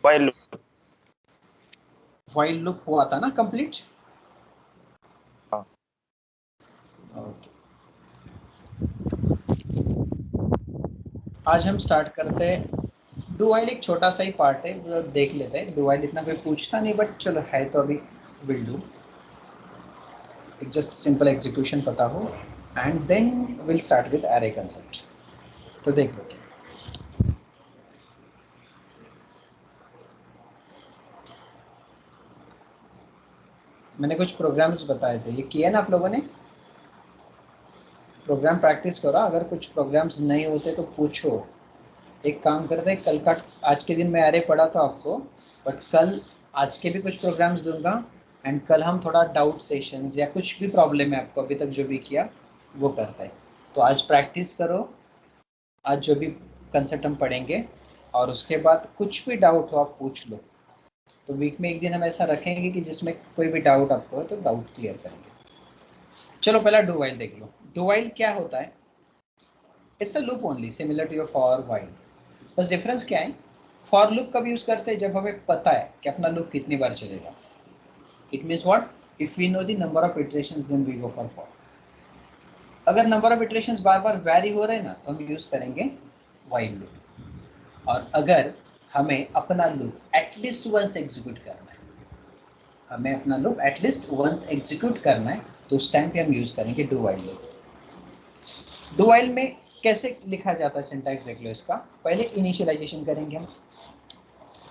while loop हुआ था ना कंप्लीट। ओके, आज हम स्टार्ट करते हैं। डू वाइल एक छोटा सा ही पार्ट है, तो देख लेते हैं। डू वाइल इतना कोई पूछता नहीं, बट चलो है तो अभी विल डू। एक जस्ट सिंपल एग्जीक्यूशन पता हो and then will start with array concept. तो देख लो, मैंने कुछ प्रोग्राम्स बताए थे, ये किए ना आप लोगों ने? प्रोग्राम प्रैक्टिस करो, अगर कुछ प्रोग्राम्स नहीं होते तो पूछो। एक काम करते हैं, कल का, आज के दिन मैं एरे पढ़ा था आपको, बट कल आज के भी कुछ प्रोग्राम्स दूंगा एंड कल हम थोड़ा डाउट सेशंस या कुछ भी प्रॉब्लम है आपको अभी तक जो भी किया वो करते हैं। तो आज प्रैक्टिस करो, आज जो भी कंसेप्ट हम पढ़ेंगे, और उसके बाद कुछ भी डाउट हो आप पूछ लो। तो वीक में एक दिन हम ऐसा रखेंगे कि जिसमें कोई भी डाउट आपको हो तो डाउट क्लियर करेंगे। चलो पहला डू वाइल देख लो। डू वाइल क्या होता है? It's a loop only similar to your for while. बस डिफरेंस क्या है? फॉर लूप कब यूज करते हैं? जब हमें पता है कि अपना लूप कितनी बार चलेगा। It means what? If we know the number of iterations then we go for for. अगर नंबर ऑफ इटरेशंस बार बार वैरी हो रहे हैं ना, तो हम यूज करेंगे वाइल लूप। और अगर हमें अपना लूप एटलीस्ट वंस एग्जीक्यूट करना है, हमें अपना लूप एटलीस्ट वंस एग्जीक्यूट करना है, तो उस टाइम पे हम यूज करेंगे do while loop. Do while में कैसे लिखा जाता है सिंटैक्स देख लो इसका। पहले इनिशियलाइजेशन करेंगे हम,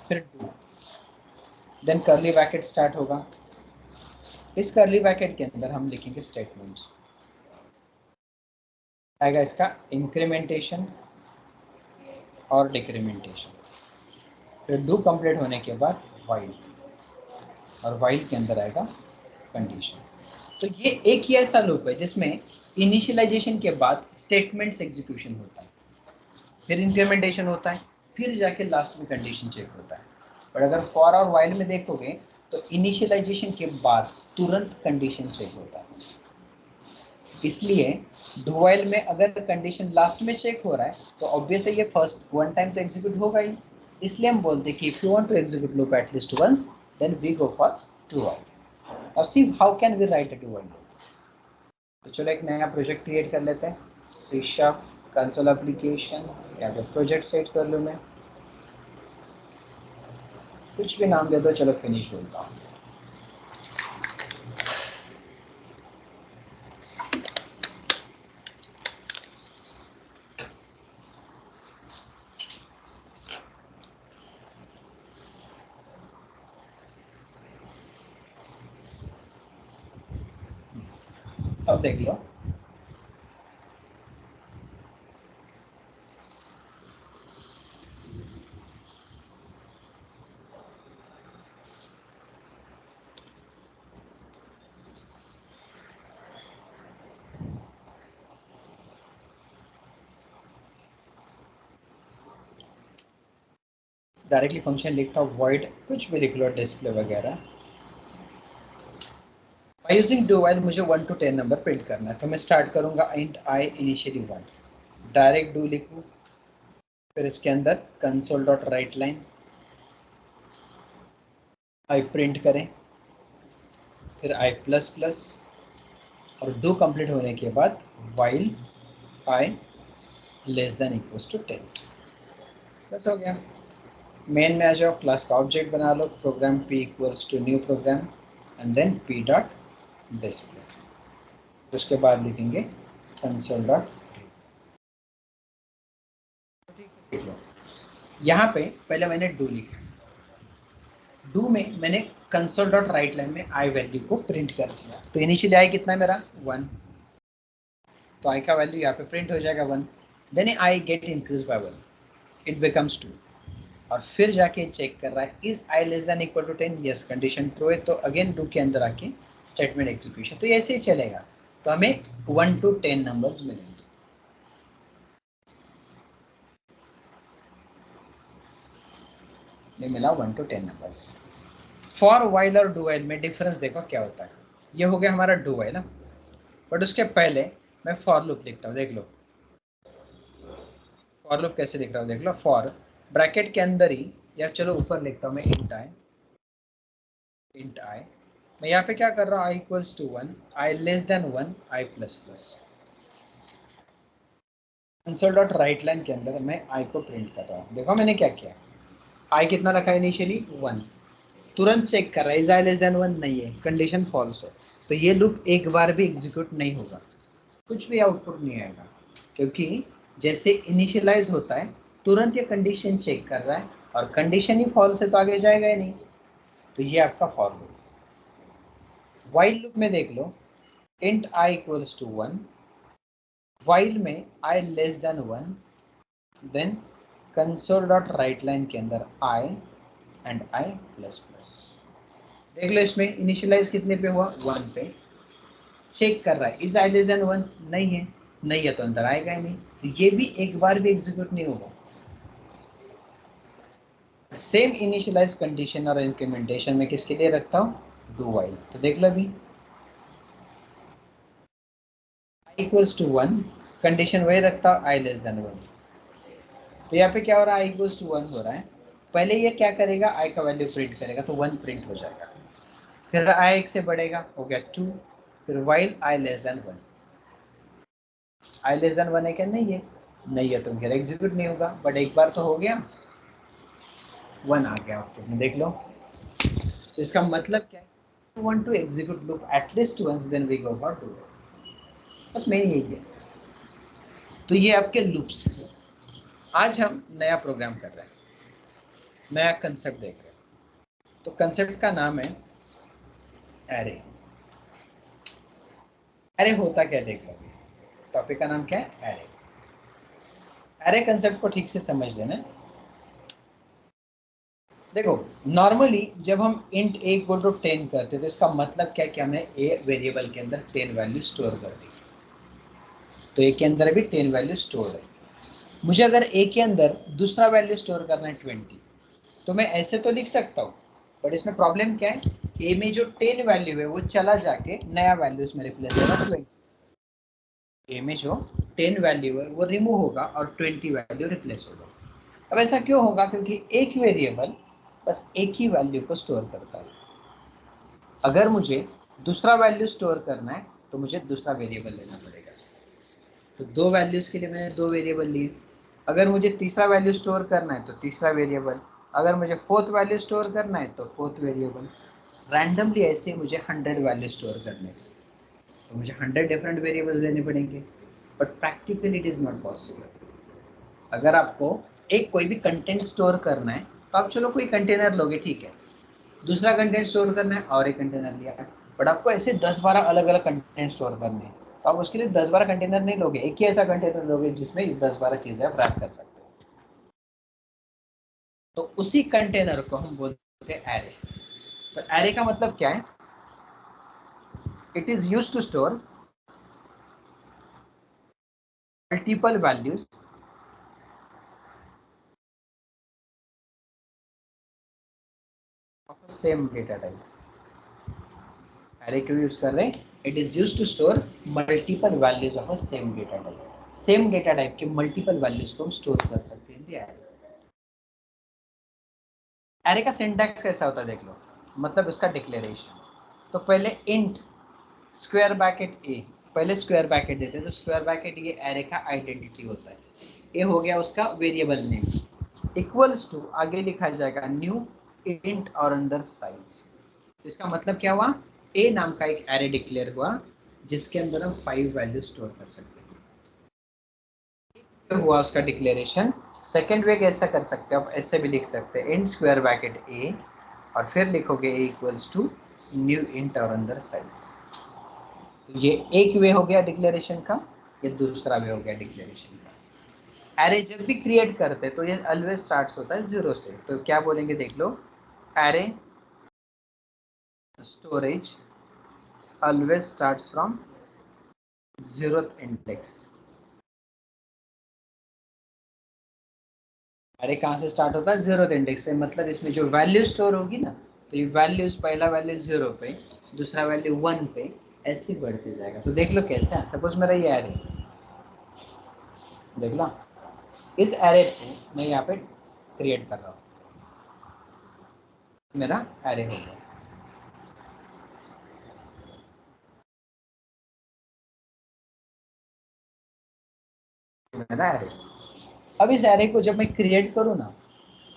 फिर do, then curly bracket start होगा। इस कर्ली ब्रैकेट के अंदर हम लिखेंगे स्टेटमेंट्स। आएगा इसका इंक्रीमेंटेशन और डिक्रीमेंटेशन। फिर डू कंप्लीट होने के बाद वाइल, और वाइल के अंदर आएगा कंडीशन। तो ये एक ही ऐसा लूप है जिसमें इनिशियलाइजेशन के बाद स्टेटमेंट्स एग्जीक्यूशन होता है, फिर इंक्रीमेंटेशन होता है, फिर जाके लास्ट में कंडीशन चेक होता है। पर अगर फॉर और वाइल में देखोगे तो इनिशियलाइजेशन के बाद तुरंत कंडीशन चेक होता है। इसलिए डू वाइल में अगर कंडीशन लास्ट में चेक हो रहा है तो ऑब्वियसली ये फर्स्ट वन टाइम तो एग्जीक्यूट होगा ही। इसलिए हम बोलते हैं कि if you want to execute loop at least once then we go for do while. अब see how can we write a do while. तो चलो एक नया प्रोजेक्ट क्रिएट कर लेते हैं, सी शार्प कंसोल एप्लीकेशन, या फिर प्रोजेक्ट सेट कर लूँ मैं, कुछ भी नाम दे दो, चलो फिनिश बोलता हूँ। अब देख लो, डायरेक्टली फंक्शन लिखता हूँ void, कुछ भी लिख लो, डिस्प्ले वगैरह। बाय यूजिंग डू वाइल मुझे 1 to 10 नंबर प्रिंट करना है, तो मैं स्टार्ट करूंगा int I initially 1, direct do लिखूँ, फिर इसके अंदर console dot write line I print करें, फिर आई प्लस प्लस, और डू कंप्लीट होने के बाद while I less than equals to 10। बस हो गया। मेन में आ जाओ, क्लास का ऑब्जेक्ट बना लो, program p equals to new program and then p dot display. उसके बाद लिखेंगे कंसोल डॉट। यहाँ पे पहले मैंने डू लिखा, डू में मैंने कंसोल डॉट राइट लाइन में आई वैल्यू को प्रिंट कर दिया। तो इनिशियली आई कितना है मेरा 1, तो आई का वैल्यू यहाँ पे प्रिंट हो जाएगा 1, then I get increase by 1, it becomes 2, और फिर जाके चेक कर रहा है is I less than equal to 10, yes condition true है, तो अगेन डू के अंदर आके स्टेटमेंट एग्जीक्यूशन। तो ऐसे ही चलेगा, तो हमें 1 to 10 नंबर्स मिलेंगे। ये मिला 1 to 10 नंबर्स। फॉर वाइल और डू वाइल में डिफरेंस देखो क्या होता है। ये हो गया हमारा डू वाइल ना, बट उसके पहले मैं फॉर लूप लिखता हूँ, देख लो फॉर लूप कैसे लिख रहा हूँ, देख लो। फॉर ब्रैकेट के अंदर ही या चलो ऊपर लिखता हूँ मैं इंट आई। मैं यहाँ पे क्या कर रहा हूँ, I equals to 1, I less than 1, I plus plus. Console dot write line के अंदर मैं आई को प्रिंट कर रहा हूँ। देखो मैंने क्या किया, आई कितना रखा है इनिशियली 1, तुरंत चेक कर रहा है इज आई लेस देन 1, नहीं है, कंडीशन फॉल्स है, तो ये लूप एक बार भी एग्जीक्यूट नहीं होगा, कुछ भी आउटपुट नहीं आएगा, क्योंकि जैसे इनिशियलाइज होता है तुरंत ये कंडीशन चेक कर रहा है, और कंडीशन ही फॉल्स है तो आगे जाएगा ही नहीं। तो ये आपका फॉर लूप। वाइल लूप में देख लो, int I equals to 1, while में I less than 1, then console dot write line के अंदर I and I plus plus. देख लो इसमें इनिशियलाइज कितने पे हुआ, 1 पे। चेक कर रहा है इज आई लेस देन 1, नहीं है, नहीं है तो अंदर आएगा ही नहीं, तो ये भी एक बार भी एग्जीक्यूट नहीं होगा। सेम इनिशियलाइज कंडीशन और इंक्रीमेंटेशन में किसके लिए रखता हूँ, डू वाइल। तो देख लो अभी आई इक्वल्स टू 1, कंडीशन वही रखता हूँ आई लेस देन 1। तो यहाँ पे क्या हो रहा है, आई इक्वल्स टू 1 हो रहा है, पहले ये क्या करेगा, आई का वैल्यू प्रिंट करेगा तो 1 प्रिंट हो जाएगा, फिर आई एक से बढ़ेगा, हो गया 2, फिर while I less than 1, I less than 1 है क्या, नहीं है, नहीं है तो फिर एग्जीक्यूट नहीं होगा, बट एक बार तो हो गया, 1 आ गया आउटपुट में, देख लो। तो इसका मतलब क्या है, you want to execute loop at least once, then we go for do। बस मैं यही है। तो ये आपके लूप्स। आज हम नया प्रोग्राम कर रहे हैं, नया कंसेप्ट देख रहे हैं। तो कंसेप्ट का नाम है एरे। एरे होता क्या, देख लो। टॉपिक का नाम क्या है, एरे। एरे कंसेप्ट को ठीक से समझ लेना। देखो नॉर्मली जब हम इंट ए इक्वल टू 10 करते तो इसका मतलब क्या है कि हमने ए वेरिएबल के अंदर 10 वैल्यू स्टोर कर दी, तो ए के अंदर भी 10 वैल्यू स्टोर है। मुझे अगर ए के अंदर दूसरा वैल्यू स्टोर करना है 20, तो मैं ऐसे तो लिख सकता हूँ, बट इसमें प्रॉब्लम क्या है, ए में जो 10 वैल्यू है वो चला जाके नया वैल्यू इसमें रिप्लेस होगा 20। ए में जो 10 वैल्यू है वो रिमूव होगा और 20 वैल्यू रिप्लेस होगा। अब ऐसा क्यों होगा, क्योंकि एक वेरिएबल बस एक ही वैल्यू को स्टोर करता है। अगर मुझे दूसरा वैल्यू स्टोर करना है तो मुझे दूसरा वेरिएबल लेना पड़ेगा, तो दो वैल्यूज के लिए मैंने दो वेरिएबल लिए। अगर मुझे तीसरा वैल्यू स्टोर करना है तो तीसरा वेरिएबल, अगर मुझे फोर्थ वैल्यू स्टोर करना है तो फोर्थ वेरिएबल। रैंडमली ऐसे मुझे 100 वैल्यू स्टोर करने हैं, तो मुझे 100 डिफरेंट वेरिएबल लेने पड़ेंगे, but practically it is not possible. अगर आपको एक कोई भी कंटेंट स्टोर करना है तो आप चलो कोई कंटेनर लोगे, ठीक है, दूसरा कंटेंट स्टोर करना है और एक कंटेनर लिया है, बट आपको ऐसे 10-12 अलग अलग कंटेंट स्टोर करने हैं, तो आप उसके लिए 10-12 कंटेनर नहीं लोगे, एक ही ऐसा कंटेनर लोगे जिसमें 10-12 चीजें आप रैप कर सकते हो। तो उसी कंटेनर को हम बोलते हैं एरे। तो एरे का मतलब क्या है, it is used to store multiple values of same data type. Array क्यों यूज कर रहे हैं, it is used to store multiple values of a same data type. Same data type के मल्टीपल वैल्यूज को हम स्टोर कर सकते हैं एरे। एरे का सिंटैक्स कैसा होता है देख लो, मतलब उसका डिक्लेरेशन। तो पहले इंट स्क्वायर ब्रैकेट ए, पहले स्क्वायर ब्रैकेट देते हैं, तो स्क्वायर ब्रैकेट ये एरे का आइडेंटिटी होता है। ए हो गया उसका वेरिएबल नेम, इक्वल्स टू आगे लिखा जाएगा न्यू इंट और अंदर साइज। इसका मतलब क्या हुआ, ए नाम का एक एरे डिक्लेयर हुआ जिसके अंदर हम 5 वैल्यू स्टोर कर सकते हैं। तो हुआ उसका डिक्लेरेशन। सेकेंड वे कैसा कर सकते हो आप, ऐसे भी लिख सकते हैं इंट स्क्वायर ब्रैकेट ए और फिर लिखोगे ए इक्वल्स टू न्यू इंट और अंदर साइज। तो ये एक वे हो गया डिक्लेरेशन का, ये दूसरा वे हो गया डिक्लेरेशन का। एरे जब भी क्रिएट करते हैं तो ये ऑलवेज स्टार्ट्स होता है 0 से, तो क्या बोलेंगे देख लो, array storage always starts from 0th index. अरे कहाँ से स्टार्ट होता है, 0th इंडेक्स से, मतलब इसमें जो वैल्यू स्टोर होगी ना, तो ये वैल्यूज पहला वैल्यू 0 पे, दूसरा वैल्यू 1 पे, ऐसे बढ़ते जाएगा। तो देख लो कैसे है, सपोज मेरा ये एरे, देख लो इस एरे को मैं यहाँ पे क्रिएट कर रहा हूँ, मेरा एरे हो गया। मेरा एरे। अब इस एरे को जब मैं क्रिएट करूँ ना,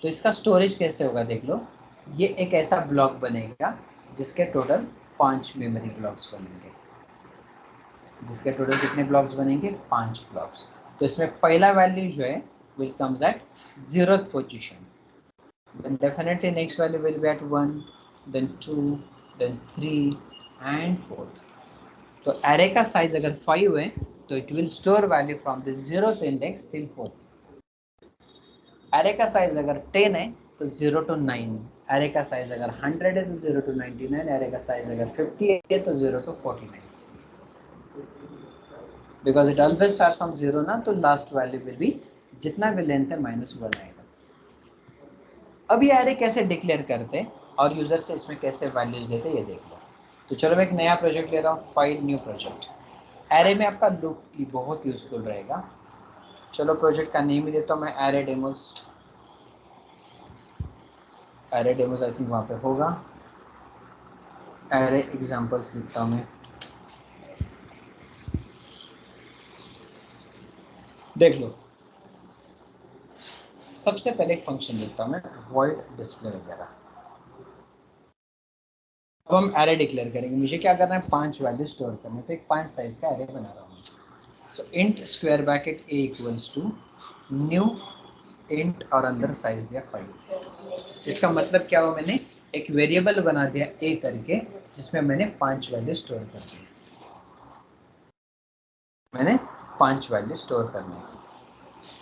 तो इसका स्टोरेज कैसे होगा देख लो। ये एक ऐसा ब्लॉक बनेगा जिसके टोटल 5 मेमोरी ब्लॉक्स बनेंगे। जिसके टोटल कितने ब्लॉक्स बनेंगे? 5 ब्लॉक्स। तो इसमें पहला वैल्यू जो है will comes at 0th position, then definitely next value will be at 1, then 2, then 3 and 4th. तो array का साइज अगर 5 है तो it will store value from the 0th index till 4th. array का साइज अगर 10 है तो 0 to 9, array का साइज अगर 100 है तो 0 to 99, array का साइज अगर 50 है तो 0 to 49. Because it always starts from 0 ना, तो लास्ट वैल्यू will be जितना भी लेंथ है -1 आएगा। अब ये array कैसे डिक्लेयर करते हैं और यूजर से इसमें कैसे वैल्यूज देते हैं ये देख लो। तो चलो मैं एक नया प्रोजेक्ट ले रहा हूँ, फाइल न्यू प्रोजेक्ट। एरे में आपका लूप की बहुत यूजफुल रहेगा। चलो प्रोजेक्ट का नेम ही देता हूँ मैं, array demos. Array demos I think वहाँ पे होगा। एरे एग्जांपल्स लिखता हूँ मैं। देख लो, सबसे पहले एक फंक्शन लिखता हूँ मैं, वॉइड डिस्प्ले वगैरह। अब हम एरे डिक्लेयर करेंगे। मुझे क्या करना है? 5 वैल्यू स्टोर करने, तो एक 5 साइज का एरे बना रहा हूँ। So int square bracket A equals to new int और अंदर साइज दिया 5। इसका मतलब क्या हुआ? मैंने एक वेरिएबल बना दिया ए करके, जिसमें मैंने 5 वैल्यू स्टोर कर दी। मैंने 5 वैल्यू स्टोर करने।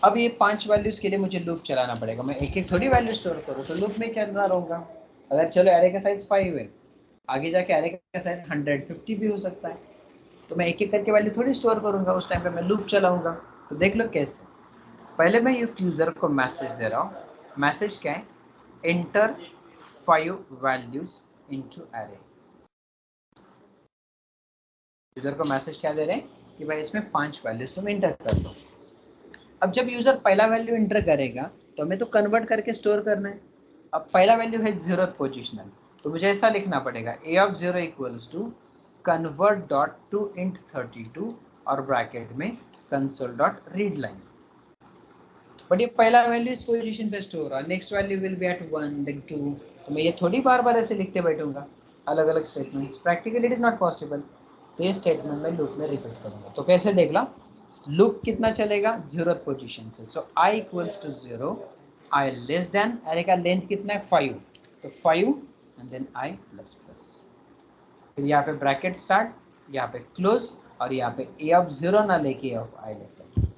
अब ये 5 वैल्यूज के लिए मुझे लूप चलाना पड़ेगा। मैं एक एक थोड़ी वैल्यू स्टोर करूँ, तो लूप में चल रहा रहूँगा। अगर चलो एरे का साइज 5 है, आगे जाके एरे का साइज 150 भी हो सकता है, तो मैं एक एक करके वैल्यू थोड़ी स्टोर करूँगा। उस टाइम पे मैं लूप चलाऊँगा। तो देख लो कैसे। पहले मैं यूजर को मैसेज दे रहा हूँ। मैसेज क्या है? Enter 5 values into array. User को मैसेज क्या दे रहे हैं कि भाई इसमें 5 वैल्यूज तुम एंटर कर दो। अब जब यूजर पहला वैल्यू एंटर करेगा तो हमें तो कन्वर्ट करके स्टोर करना है। अब पहला वैल्यू है 0th पोजिशनल, तो मुझे ऐसा लिखना पड़ेगा a of 0 equals to convert dot to int 32 और ब्रैकेट में console dot read line. But ये पहला वैल्यू इस पोजीशन पे स्टोर हो, next value will be at 1 then 2। तो मैं ये थोड़ी बार बार ऐसे लिखते बैठूंगा अलग अलग statements. Practically it is not possible. तो ये स्टेटमेंट में लूप में रिपीट करूंगा। तो कैसे देख ला? लूप कितना चलेगा? 0th पोजीशन से। So i equals to 0, i less than, array का लेंथ कितना है? 5, तो 5 and then i plus plus. फिर यहाँ पे ब्रैकेट स्टार्ट, यहाँ पे क्लोज, और यहाँ पे a ऑफ 0 ना लेके a ऑफ i लेते हैं।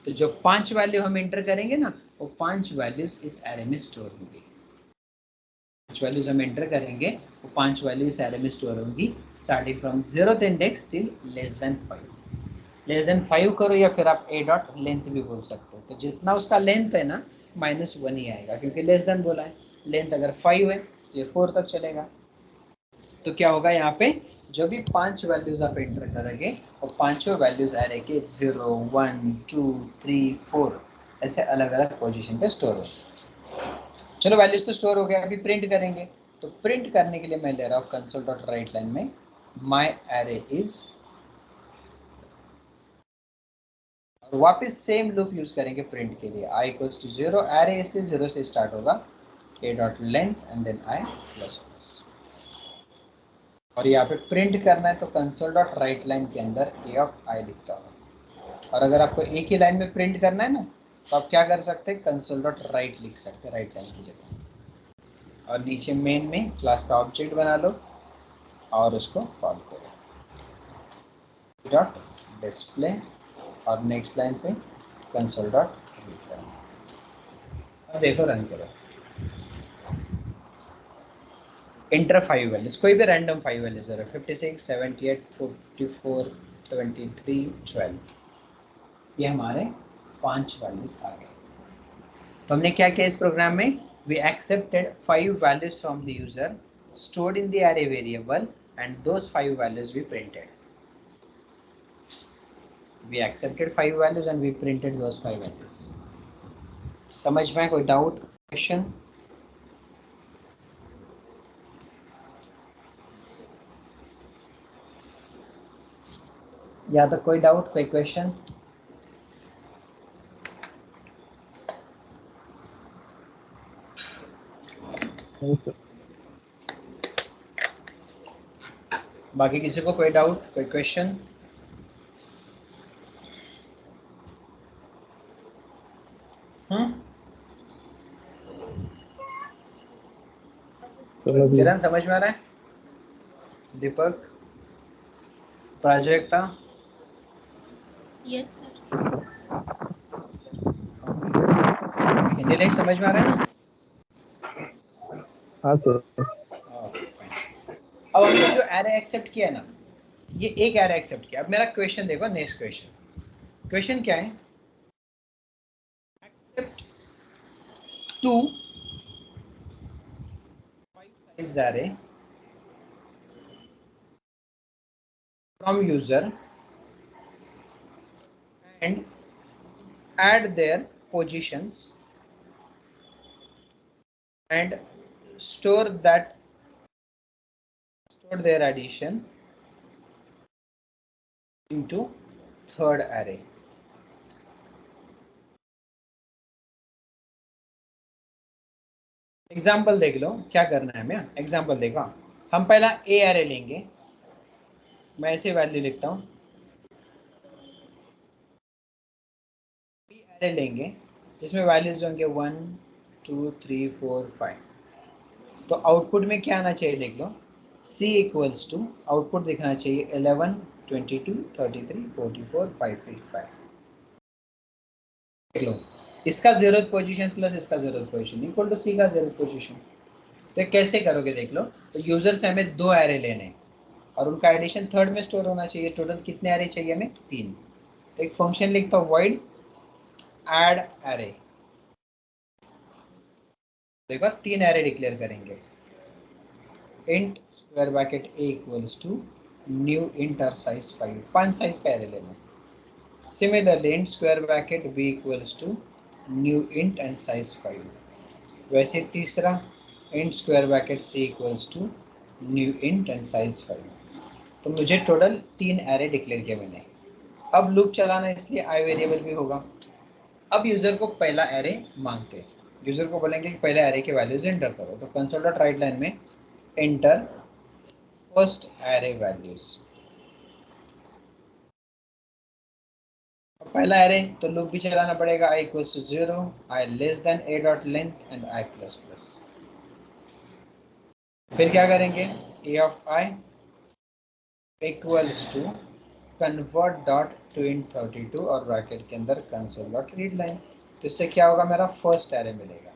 तो जो 5 वैल्यू हम एंटर करेंगे ना, वो 5 वैल्यूज इस एरे में स्टोर होंगी। 5 वैल्यूज हम एंटर करेंगे, वो 5 वैल्यू इस एरे में स्टोर होंगी, starting from 0th index till less than 5। Less than 5 करो या फिर आप a डॉट लेंथ भी बोल सकते हो। तो जितना उसका लेंथ है ना, -1 ही आएगा, क्योंकि लेस देन बोला है। लेंथ अगर 5 है तो ये 4 तक चलेगा। तो क्या होगा यहाँ पे? जो भी 5 वैल्यूज आप एंटर करेंगे, और पांचों वैल्यूज एरे के 0, 1, 2, 3, 4 ऐसे अलग अलग पोजीशन पे स्टोर हो। चलो वैल्यूज तो स्टोर हो गया, अभी प्रिंट करेंगे। तो प्रिंट करने के लिए मैं ले रहा हूँ कंसोल डॉट राइट लाइन में माई एरे इज, और वापस सेम लूप यूज करेंगे प्रिंट के लिए। i इक्वल्स टू 0, एरे इसलिए 0 से स्टार्ट होगा, a dot length and then i plus plus. और यहाँ पे प्रिंट करना है तो कंसोल डॉट राइट लाइन के अंदर a ऑफ i लिखता हूँ। और अगर आपको एक ही लाइन में प्रिंट करना है ना, तो आप क्या कर सकते हैं? कंसोल डॉट राइट लिख सकते हैं राइट लाइन की जगह। और नीचे मेन में क्लास का ऑब्जेक्ट बना लो और उसको कॉल करो डॉट डिस्प्ले, और नेक्स्ट लाइन पे कंसोल डॉट रीड लाइन। अब देखो रन करो। इंटर 5 वैल्यूज, कोई भी रैंडम 5 वैल्यूज दे रहा है, 56, 78, 44, 73, 12। ये हमारे 5 वैल्यूज आ गए। तो हमने क्या किया इस प्रोग्राम में? We accepted 5 values from the user stored in the array variable, and those 5 values we printed. We accepted 5 values and we printed those 5 values. समझ में कोई डाउट, क्वेश्चन? या तो कोई डाउट, कोई क्वेश्चन? बाकी किसी को कोई डाउट, कोई क्वेश्चन? किरण समझ में आ रहा है? दीपक, प्राजक्ता? Yes sir. हिंदी नहीं समझ में आ रहा है ना? हाँ सर। अब हमने जो एरे एक्सेप्ट किया ना, ये एक एरे एक्सेप्ट किया। अब मेरा क्वेश्चन देखो, नेक्स्ट क्वेश्चन क्या है? Accept 2 5-sized array from user and add their positions and store their addition into third array. Example देख लो क्या करना है हमें। एग्जाम्पल देखो, हम पहला ए एरे लेंगे, मैं ऐसे वैल्यू लिखता हूँ। बी एरे लेंगे जिसमें वैल्यूज होंगे 1 2 3 4 5। तो आउटपुट में क्या आना चाहिए देख लो, C इक्वल्स टू आउटपुट दिखना चाहिए 11 22 33 44 585। देख लो, इसका 0th पोजीशन प्लस इसका 0th position equal to C का 0th पोजीशन। तो कैसे करोगे देख लो। तो यूजर से हमें 2 एरे लेने और उनका एडिशन थर्ड में स्टोर होना चाहिए। टोटल कितने एरे चाहिए हमें? 3। तो एक फंक्शन लिखता हूँ, void add array। देखो 3 एरे डिक्लेयर करेंगे। int square bracket a equals to new int और साइज 5 साइज का एरे लेना है। Similarly int square bracket b equals to new int and size 5। वैसे तीसरा int square bracket c equals to new int and size 5। तो मुझे total 3 array declare किया मैंने। अब लूप चलाना इसलिए आई वेरिएबल भी होगा। अब यूजर को पहला एरे मांगते हैं। यूजर को बोलेंगे कि पहले एरे के वैल्यूज एंटर करो। तो कंसोल डॉट राइट लाइन में एंटर फर्स्ट एरे वैल्यूज। पहला एरे तो लूप भी चलाना पड़ेगा, i equals to 0, i less than a dot length and i plus plus. फिर क्या करेंगे, a of i equals to convert dot to int 32 और ब्रैकेट के अंदर कंसोल डॉट रीड लाइन। तो इससे क्या होगा, मेरा फर्स्ट एरे मिलेगा।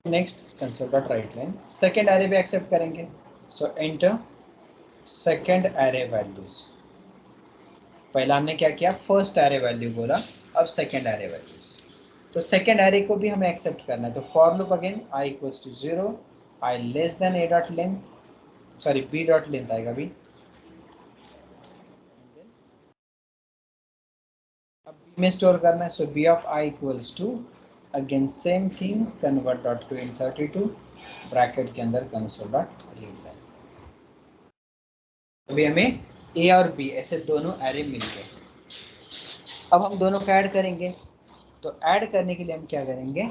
Next console dot write line second array भी एक्सेप्ट करेंगे। So enter second array values. पहला हमने क्या किया, फर्स्ट एरे वैल्यू बोला, अब सेकेंड एरे वैल्यूज। तो सेकेंड एरे को भी हमें एक्सेप्ट करना है। तो for loop again i equals to 0, i less than a dot length, sorry b dot length आएगा भी। अब b में स्टोर करना है। सो b of i equals to again same thing, convert dot to int 32 bracket के अंदर console dot read line. अभी हमें a और b ऐसे दोनों एरे मिल गए। अब हम दोनों को ऐड करेंगे। तो ऐड करने के लिए हम क्या करेंगे,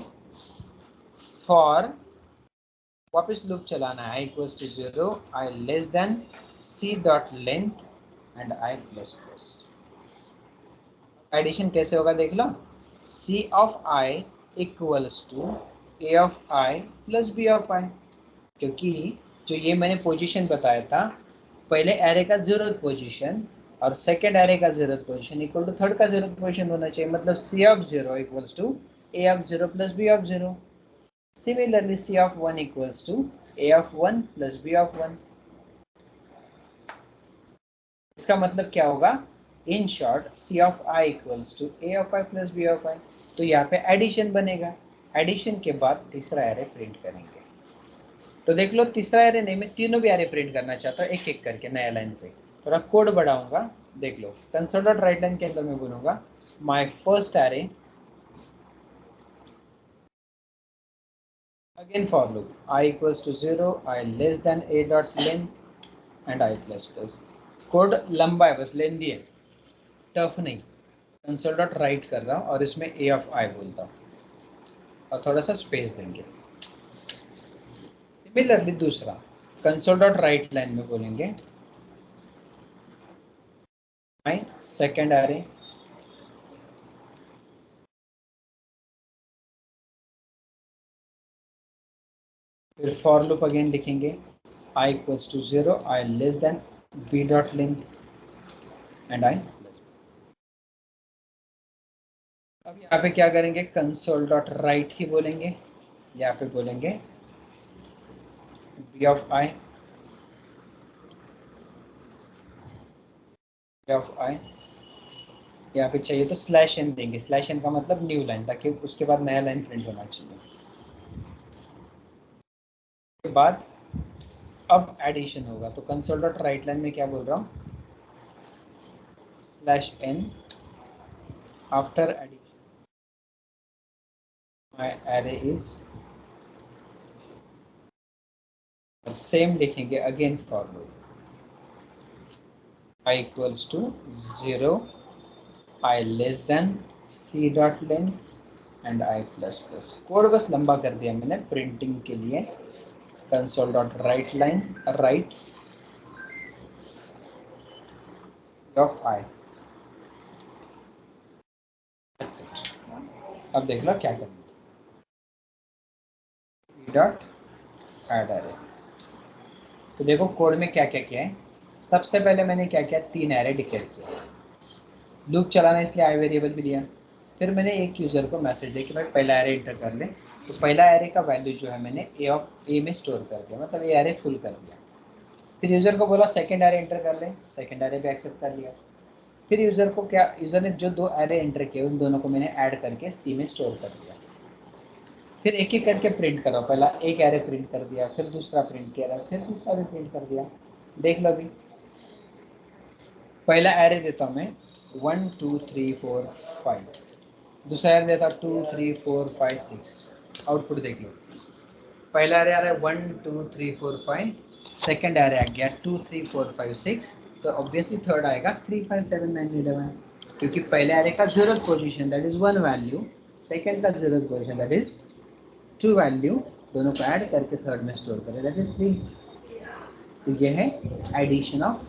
फॉर वापस लूप चलाना है, i equals to 0, i less than c dot length and i plus plus. Addition कैसे होगा देख लो, c of i equals to a of i plus b of i। क्योंकि जो ये मैंने पोजीशन बताया था, पहले एरे का 0th पोजीशन और सेकेंड एरे का 0th position equal to third का 0th पोजीशन होना चाहिए। मतलब c of 0 equals to a of 0 plus b of 0। Similarly, c of 1 equals to a of 1 plus b of 1। इसका मतलब क्या होगा, in short c of i equals to a of i plus b of i। तो यहाँ पे addition बनेगा। Addition के बाद तीसरा एरे प्रिंट करेंगे। तो देख लो, तीसरा एरे नहीं, मैं तीनों भी एरे प्रिंट करना चाहता हूँ एक एक करके नया लाइन पे। थोड़ा कोड बढ़ाऊंगा, देख लो। कंसोल डॉट राइट लाइन के अंदर मैं बोलूंगा my first array Again for loop, I equals to 0, I less than a dot length and I plus plus. Code लंबा है, बस लेंदी है, टफ नहीं. कंसोल डॉट राइट कर रहा हूँ और इसमें ए ऑफ आई बोलता हूँ और थोड़ा सा स्पेस देंगे. सिमिलरली दूसरा कंसोल डॉट राइट लाइन में बोलेंगे माई सेकेंड एरे फिर फॉर लूप अगेन लिखेंगे i equals to 0, I less than b dot length and I plus. अब यहाँ पे क्या करेंगे, कंसोल डॉट राइट ही बोलेंगे, यहाँ पे बोलेंगे b of i यहाँ पे चाहिए तो स्लैश एन देंगे. स्लैश एन का मतलब न्यू लाइन, ताकि उसके बाद नया लाइन प्रिंट होना चाहिए. के बाद अब एडिशन होगा, तो कंसोल डॉट राइट लाइन में क्या बोल रहा हूँ, slash N after addition my array is, same लिखेंगे again for loop i equals to 0, I less than c dot length and I plus plus. Code बस लंबा कर दिया मैंने प्रिंटिंग के लिए. Console dot write line write of I. अब देख लो क्या करना है. Dot add array. तो देखो कोड में क्या क्या किया है. सबसे पहले मैंने क्या किया, 3 एरे डिक्लेयर किया. लूप चलाना इसलिए आई वेरिएबल भी दिया. फिर मैंने एक यूज़र को मैसेज दिया कि भाई पहला एरे इंटर कर ले. तो पहला एरे का वैल्यू जो है मैंने ए में स्टोर कर दिया, मतलब ये एरे फुल कर दिया. फिर यूज़र को बोला सेकंड एरे इंटर कर ले, सेकंड एरे भी एक्सेप्ट कर लिया. फिर यूज़र को क्या, यूज़र ने जो 2 एरे इंटर किए उन दोनों को मैंने ऐड करके सी में स्टोर कर दिया. फिर एक एक करके प्रिंट करो. पहला एक एरे प्रिंट कर दिया, फिर दूसरा प्रिंट किया, फिर तीसरा भी प्रिंट कर दिया. देख लो अभी. पहला एरे देता हूँ मैं 1 2 3 4 5. दूसरा एरे देता हूँ 2 3 4 5 6. आउटपुट देख लो. पहला एरे आ रहा है 1 2 3 4 5. सेकेंड एरे आ गया 2 3 4 5 6. तो ऑब्वियसली थर्ड आएगा 3 5 7 9 11, क्योंकि पहले एरे का zeroth position that is 1 value, second का zeroth position that is 2 value, दोनों को ऐड करके थर्ड में स्टोर करें दैट इज 3. तो ये है addition of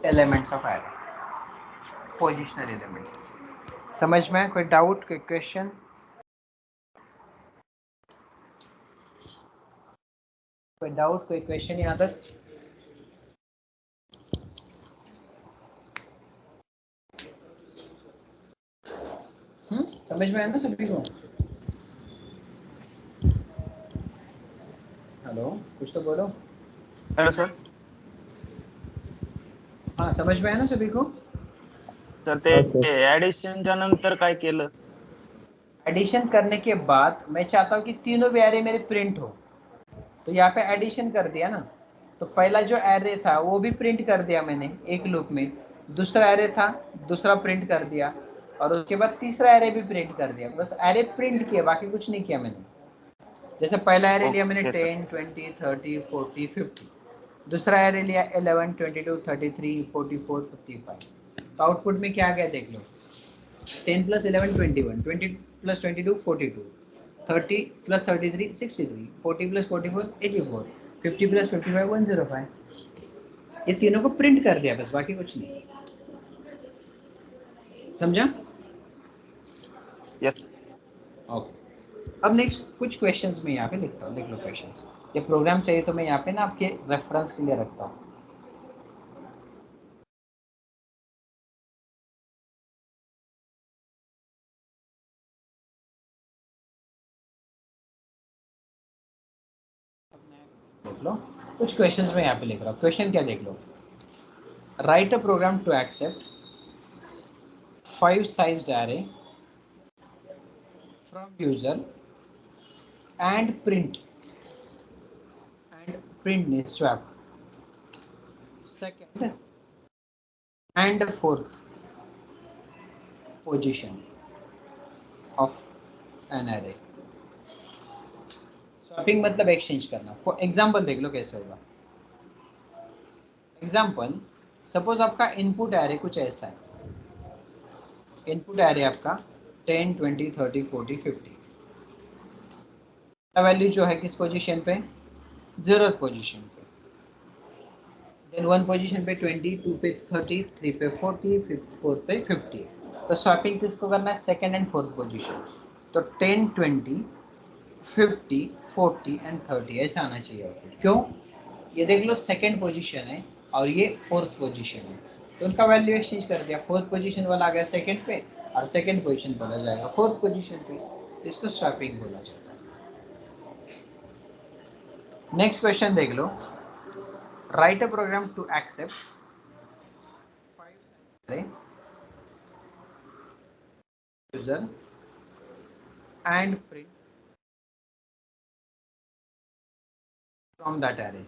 elements of array, positional elements. समझ में? कोई डाउट, कोई क्वेश्चन? कोई डाउट, कोई क्वेश्चन यहाँ तक? समझ में आया ना सभी को? हेलो, कुछ तो बोलो. Hello sir. हाँ, समझ में आया ना सभी को? तर ते ऍडिशनच्या नंतर काय केलं? एडिशन करने के बाद मैं चाहता हूँ कि तीनों भी एरे मेरे प्रिंट हो. तो यहाँ पे एडिशन कर दिया ना, तो पहला जो एरे था वो भी प्रिंट कर दिया मैंने एक लूप में. दूसरा एरे था, दूसरा प्रिंट कर दिया, और उसके बाद तीसरा एरे भी प्रिंट कर दिया. बस एरे प्रिंट किया, बाकी कुछ नहीं किया मैंने. जैसे पहला एरे लिया मैंने ओके सर. 10 20 30 40 50. दूसरा एरे लिया 11 22 33 44 55. तो आउटपुट में क्या आ गया देख लो. 10 plus 11 21, 20 plus 22 42, 30 plus 33 63, 40 plus 44 84, 50 plus 55 105. ये तीनों को प्रिंट कर दिया बस, बाकी कुछ नहीं. समझा? यस. ओके. अब नेक्स्ट कुछ क्वेश्चंस मैं यहाँ पे लिखता हूँ, लिख लो क्वेश्चंस. ये प्रोग्राम चाहिए तो मैं यहाँ पे ना आपके रेफरेंस के लिए रखता हूँ. देख लो कुछ क्वेश्चंस मैं यहाँ पे लिख रहा हूँ. क्वेश्चन क्या देख लो. Write a program to accept 5 sized array from user and print swap second and fourth position of an array. Swapping मतलब एक्सचेंज करना। फॉर एग्जाम्पल देख लो कैसे होगा। एग्जाम्पल, सपोज आपका इनपुट एरे कुछ ऐसा है। इनपुट एरे आपका 10, 20, 30, 40, 50 का वैल्यू जो है किस पोजीशन पे, 0th पोजीशन पे। देन 1 पोजीशन पे 20, 2 पे 30, 3 पे 40, 4 पे 50। तो स्वैपिंग किसको करना है, सेकंड एंड फोर्थ पोजीशन। तो 10, 20, 50, 40 एंड 30 ऐसा आना चाहिए आउटपुट। क्यों, ये देख लो सेकंड पोजीशन है और ये फोर्थ पोजीशन है, तो उनका वैल्यू एक्सचेंज कर दिया। फोर्थ पोजीशन वाला आ गया सेकंड पे और सेकंड पोजीशन वाला जाएगा फोर्थ पोजीशन पे। इसको स्वैपिंग बोला जाता है। नेक्स्ट क्वेश्चन देख लो। Write a program to accept user and print from that array.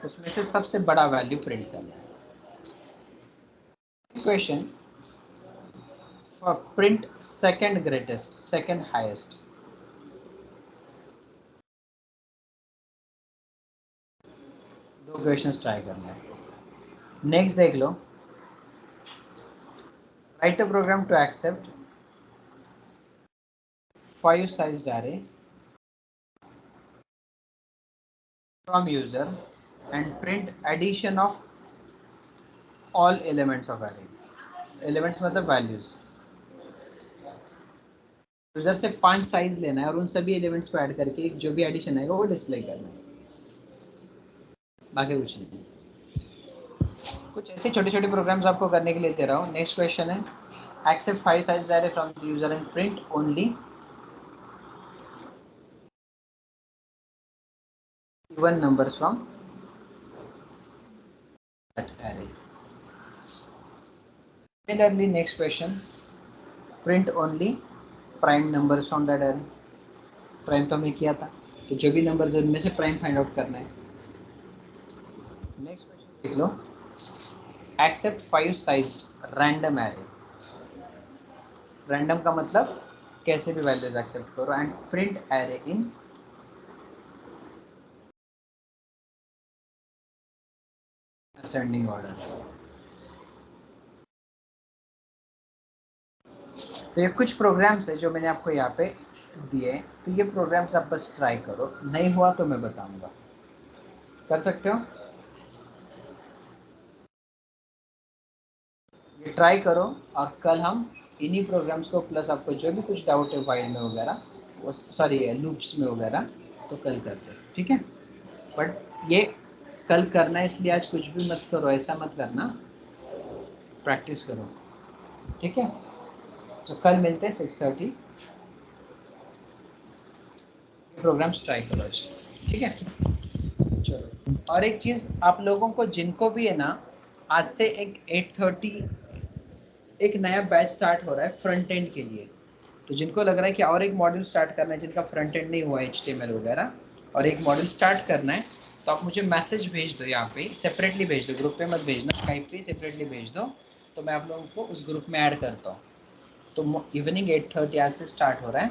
उसमें से सबसे बड़ा वैल्यू प्रिंट करना है। Question for print second greatest, second highest. दो क्वेश्चंस ट्राई करना है। नेक्स्ट देख लो। Write a program to accept 5 sized array from user and print addition of all elements of array. Elements मतलब values। यूजर से 5 size लेना है और उन सभी एलिमेंट्स को ऐड करके जो भी एडिशन आएगा वो डिस्प्ले करना है, बाकी कुछ नहीं। कुछ ऐसे छोटे छोटे प्रोग्राम्स आपको करने के लिए दे रहा हूँ। नेक्स्ट क्वेश्चन है, accept 5 size array from the user and print only even numbers from that array. Similarly, next question, print only prime numbers from that array. Prime तो हमने किया था, तो जो भी नंबर उनमें से प्राइम फाइंड आउट करना है। नेक्स्ट क्वेश्चन देख लो। Accept 5 sized random array. Random का मतलब कैसे भी वैल्यूज एक्सेप्ट करो and print array in ascending order. तो ये कुछ प्रोग्राम्स है जो मैंने आपको यहाँ पे दिए, तो ये प्रोग्राम्स आप बस ट्राई करो, नहीं हुआ तो मैं बताऊंगा। कर सकते हो, ये ट्राई करो और कल हम इन्हीं प्रोग्राम्स को प्लस आपको जो भी कुछ डाउट है वाइल में वगैरह, वो सॉरी लूप्स में वगैरह, तो कल करते हैं, ठीक है। बट ये कल करना है, इसलिए आज कुछ भी मत करो, ऐसा मत करना, प्रैक्टिस करो, ठीक है। तो कल मिलते हैं 6:30। प्रोग्राम्स ट्राई करो आज, ठीक है। चलो, और एक चीज़ आप लोगों को जिनको भी है ना, आज से एक 8:30 एक नया बैच स्टार्ट हो रहा है फ्रंट एंड के लिए। तो जिनको लग रहा है कि और एक मॉड्यूल स्टार्ट करना है, जिनका फ्रंट एंड नहीं हुआ है HTML वगैरह, और एक मॉड्यूल स्टार्ट करना है, तो आप मुझे मैसेज भेज दो, यहाँ पे सेपरेटली भेज दो, ग्रुप पे मत भेजना, स्काइप पे सेपरेटली भेज दो, तो मैं आप लोगों को उस ग्रुप में ऐड करता हूँ। तो इवनिंग 8:30 आज से स्टार्ट हो रहा है,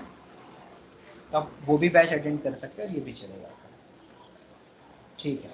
तो आप वो भी बैच अटेंड कर सकते हैं और ये भी चलेगा, ठीक है।